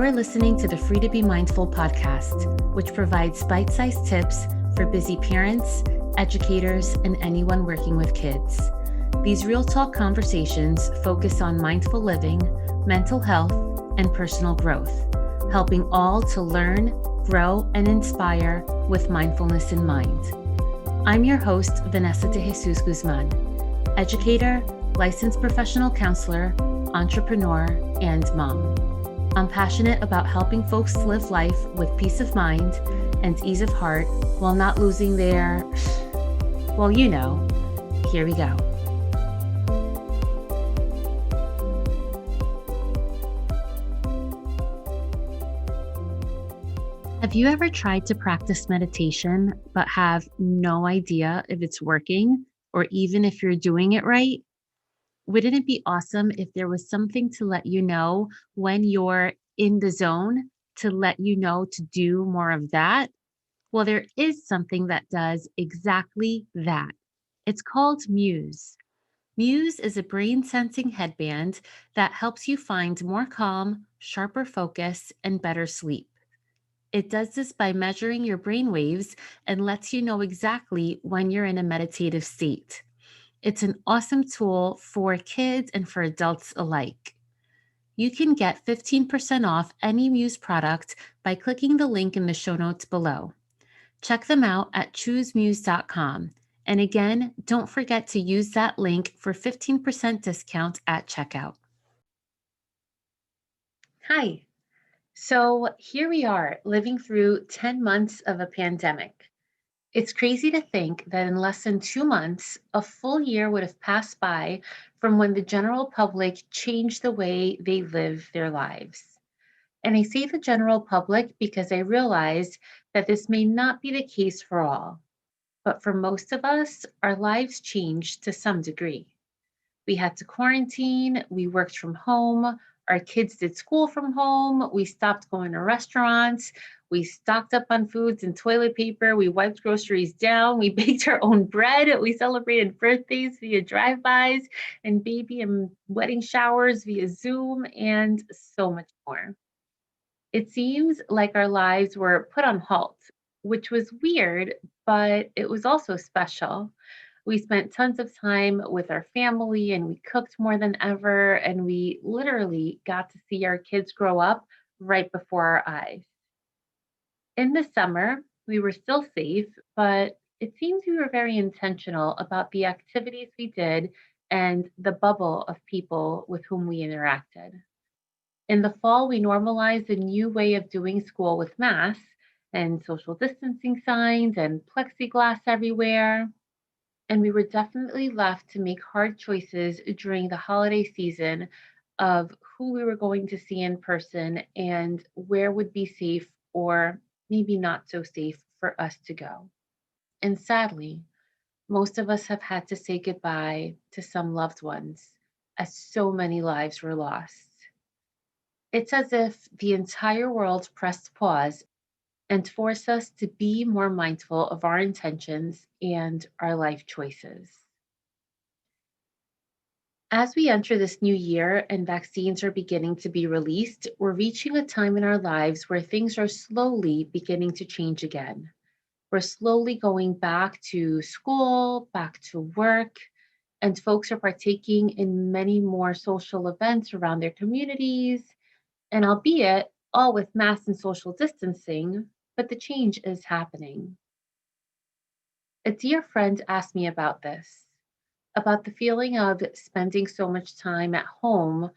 are listening to the Free to Be Mindful podcast, which provides bite-sized tips for busy parents, educators, and anyone working with kids. These real talk conversations focus on mindful living, mental health, and personal growth, helping all to learn, grow, and inspire with mindfulness in mind. I'm your host, Vanessa de Jesus Guzman, educator, licensed professional counselor, entrepreneur, and mom. I'm passionate about helping folks live life with peace of mind and ease of heart while not losing their, well, you know, here we go. Have you ever tried to practice meditation but have no idea if it's working or even if you're doing it right? Wouldn't it be awesome if there was something to let you know when you're in the zone, to let you know to do more of that? Well, there is something that does exactly that. It's called MUSE. MUSE is a brain sensing headband that helps you find more calm, sharper focus, and better sleep. It does this by measuring your brain waves and lets you know exactly when you're in a meditative state. It's an awesome tool for kids and for adults alike. You can get 15% off any MUSE product by clicking the link in the show notes below. Check them out at choosemuse.com. And again, don't forget to use that link for 15% discount at checkout. Hi. So here we are living through 10 months of a pandemic. It's crazy to think that in less than 2 months, a full year would have passed by from when the general public changed the way they live their lives. And I say the general public because I realize that this may not be the case for all. But for most of us, our lives changed to some degree. We had to quarantine, we worked from home, our kids did school from home, we stopped going to restaurants, we stocked up on foods and toilet paper, we wiped groceries down, we baked our own bread, we celebrated birthdays via drive-bys and baby and wedding showers via Zoom, and so much more. It seems like our lives were put on halt, which was weird, but it was also special. We spent tons of time with our family and we cooked more than ever. And we literally got to see our kids grow up right before our eyes. In the summer, we were still safe, but it seems we were very intentional about the activities we did and the bubble of people with whom we interacted. In the fall, we normalized a new way of doing school with masks and social distancing signs and plexiglass everywhere. And we were definitely left to make hard choices during the holiday season of who we were going to see in person and where would be safe or maybe not so safe for us to go. And sadly, most of us have had to say goodbye to some loved ones as so many lives were lost. It's as if the entire world pressed pause and forced us to be more mindful of our intentions and our life choices. As we enter this new year and vaccines are beginning to be released, we're reaching a time in our lives where things are slowly beginning to change again. We're slowly going back to school, back to work, and folks are partaking in many more social events around their communities. And albeit all with masks and social distancing, but the change is happening. A dear friend asked me about this, about the feeling of spending so much time at home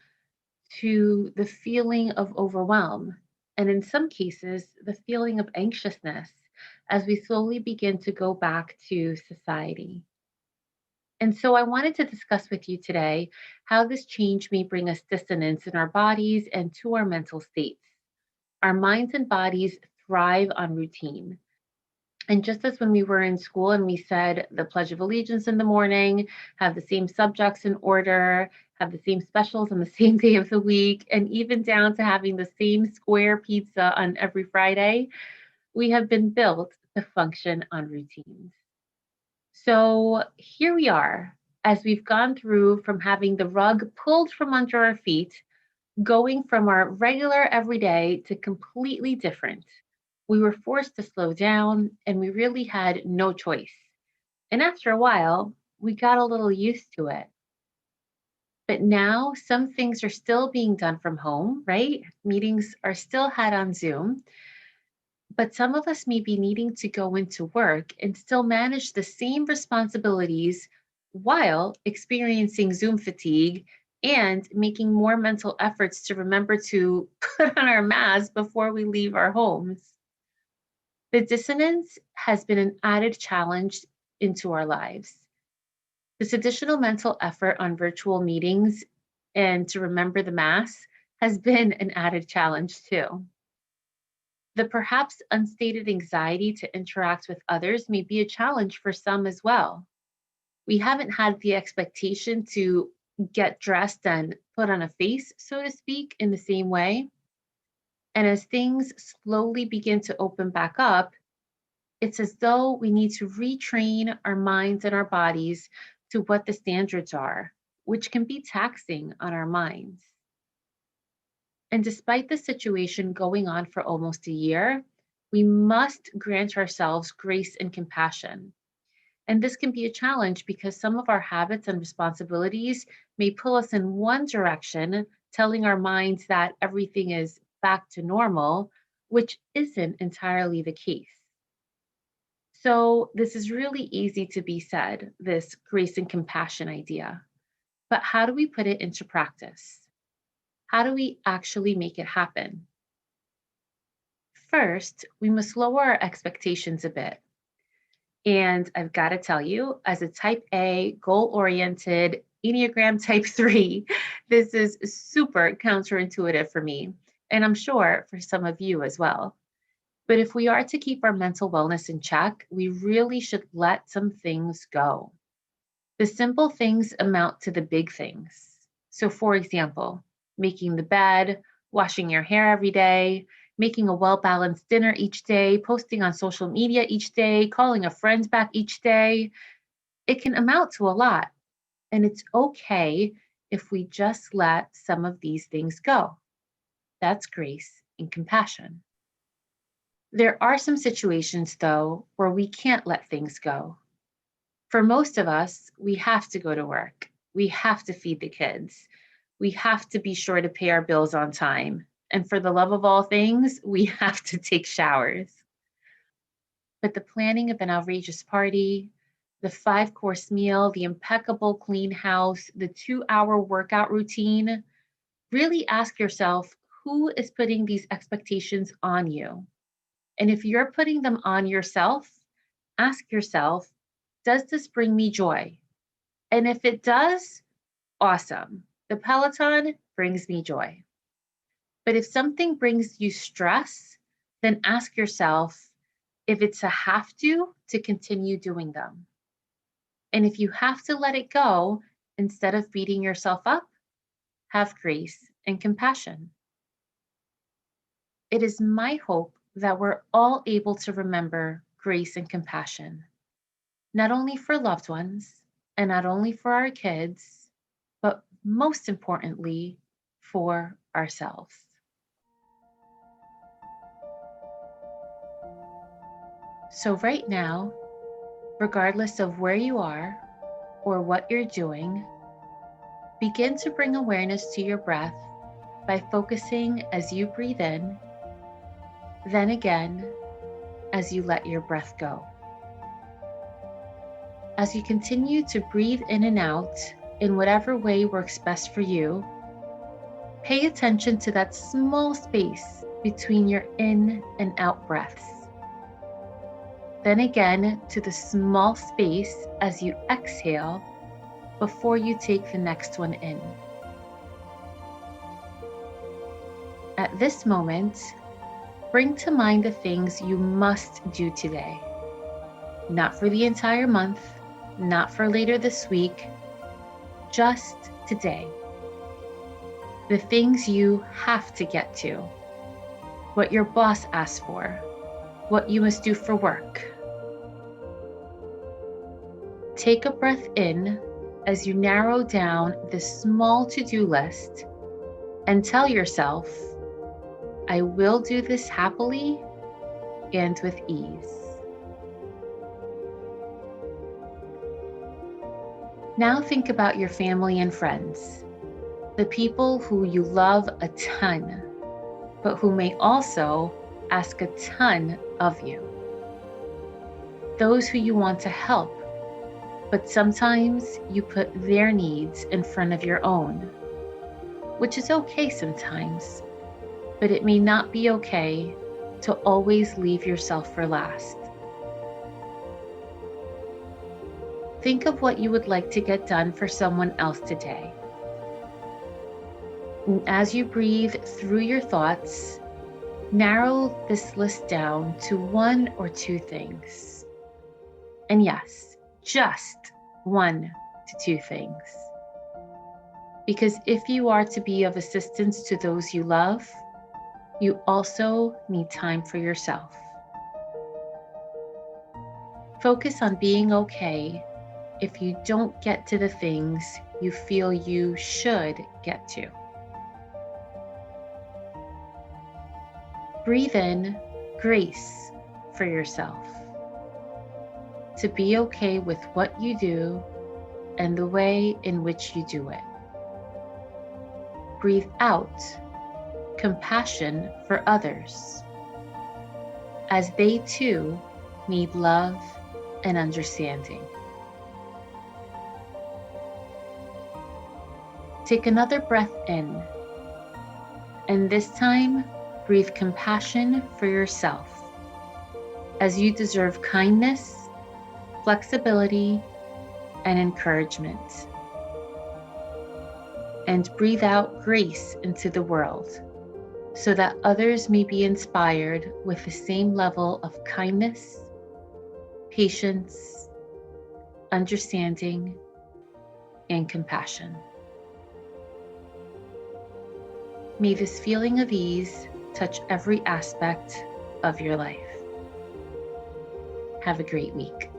to the feeling of overwhelm, and in some cases, the feeling of anxiousness as we slowly begin to go back to society. And so I wanted to discuss with you today how this change may bring us dissonance in our bodies and to our mental states. Our minds and bodies thrive on routine. And just as when we were in school and we said the Pledge of Allegiance in the morning, have the same subjects in order, have the same specials on the same day of the week, and even down to having the same square pizza on every Friday, we have been built to function on routines. So here we are, as we've gone through from having the rug pulled from under our feet, going from our regular everyday to completely different. We were forced to slow down and we really had no choice. And after a while, we got a little used to it. But now some things are still being done from home, right? Meetings are still had on Zoom, but some of us may be needing to go into work and still manage the same responsibilities while experiencing Zoom fatigue and making more mental efforts to remember to put on our mask before we leave our homes. The dissonance has been an added challenge into our lives. This additional mental effort on virtual meetings and to remember the mass has been an added challenge too. The perhaps unstated anxiety to interact with others may be a challenge for some as well. We haven't had the expectation to get dressed and put on a face, so to speak, in the same way. And as things slowly begin to open back up, it's as though we need to retrain our minds and our bodies to what the standards are, which can be taxing on our minds. And despite the situation going on for almost a year, we must grant ourselves grace and compassion. And this can be a challenge because some of our habits and responsibilities may pull us in one direction, telling our minds that everything is back to normal, which isn't entirely the case. So, this is really easy to be said, this grace and compassion idea. But how do we put it into practice? How do we actually make it happen? First, we must lower our expectations a bit. And I've got to tell you, as a type A, goal oriented, Enneagram type 3, this is super counterintuitive for me. And I'm sure for some of you as well. But if we are to keep our mental wellness in check, we really should let some things go. The simple things amount to the big things. So, for example, making the bed, washing your hair every day, making a well balanced dinner each day, posting on social media each day, calling a friend back each day. It can amount to a lot. And it's okay if we just let some of these things go. That's grace and compassion. There are some situations, though, where we can't let things go. For most of us, we have to go to work. We have to feed the kids. We have to be sure to pay our bills on time. And for the love of all things, we have to take showers. But the planning of an outrageous party, the 5-course meal, the impeccable clean house, the 2-hour workout routine, really ask yourself, who is putting these expectations on you? And if you're putting them on yourself, ask yourself, does this bring me joy? And if it does, awesome. The Peloton brings me joy. But if something brings you stress, then ask yourself if it's a have to continue doing them. And if you have to let it go, instead of beating yourself up, have grace and compassion. It is my hope that we're all able to remember grace and compassion, not only for loved ones and not only for our kids, but most importantly, for ourselves. So, right now, regardless of where you are or what you're doing, begin to bring awareness to your breath by focusing as you breathe in, then again as you let your breath go. As you continue to breathe in and out in whatever way works best for you, pay attention to that small space between your in and out breaths. Then again to the small space as you exhale before you take the next one in. At this moment, bring to mind the things you must do today. Not for the entire month, not for later this week, just today. The things you have to get to, what your boss asks for, what you must do for work. Take a breath in as you narrow down this small to-do list and tell yourself, I will do this happily and with ease. Now think about your family and friends, the people who you love a ton, but who may also ask a ton of you. Those who you want to help, but sometimes you put their needs in front of your own, which is okay sometimes, but it may not be okay to always leave yourself for last. Think of what you would like to get done for someone else today. And as you breathe through your thoughts, narrow this list down to 1 or 2 things. And yes, just 1 to 2 things. Because if you are to be of assistance to those you love, you also need time for yourself. Focus on being okay if you don't get to the things you feel you should get to. Breathe in grace for yourself. To be okay with what you do and the way in which you do it. Breathe out compassion for others, as they too need love and understanding. Take another breath in, and this time breathe compassion for yourself, as you deserve kindness, flexibility, and encouragement. And breathe out grace into the world, so that others may be inspired with the same level of kindness, patience, understanding, and compassion. May this feeling of ease touch every aspect of your life. Have a great week.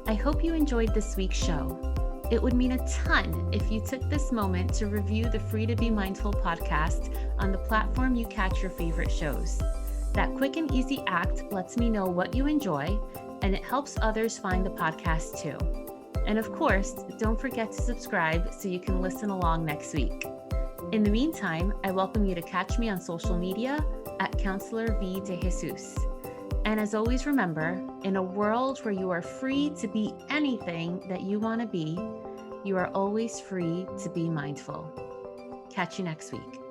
I hope you enjoyed this week's show. It would mean a ton if you took this moment to review the Free to Be Mindful podcast on the platform you catch your favorite shows. That quick and easy act lets me know what you enjoy, and it helps others find the podcast too. And of course, don't forget to subscribe so you can listen along next week. In the meantime, I welcome you to catch me on social media at Counselor V. De Jesus. And as always, remember, in a world where you are free to be anything that you want to be, you are always free to be mindful. Catch you next week.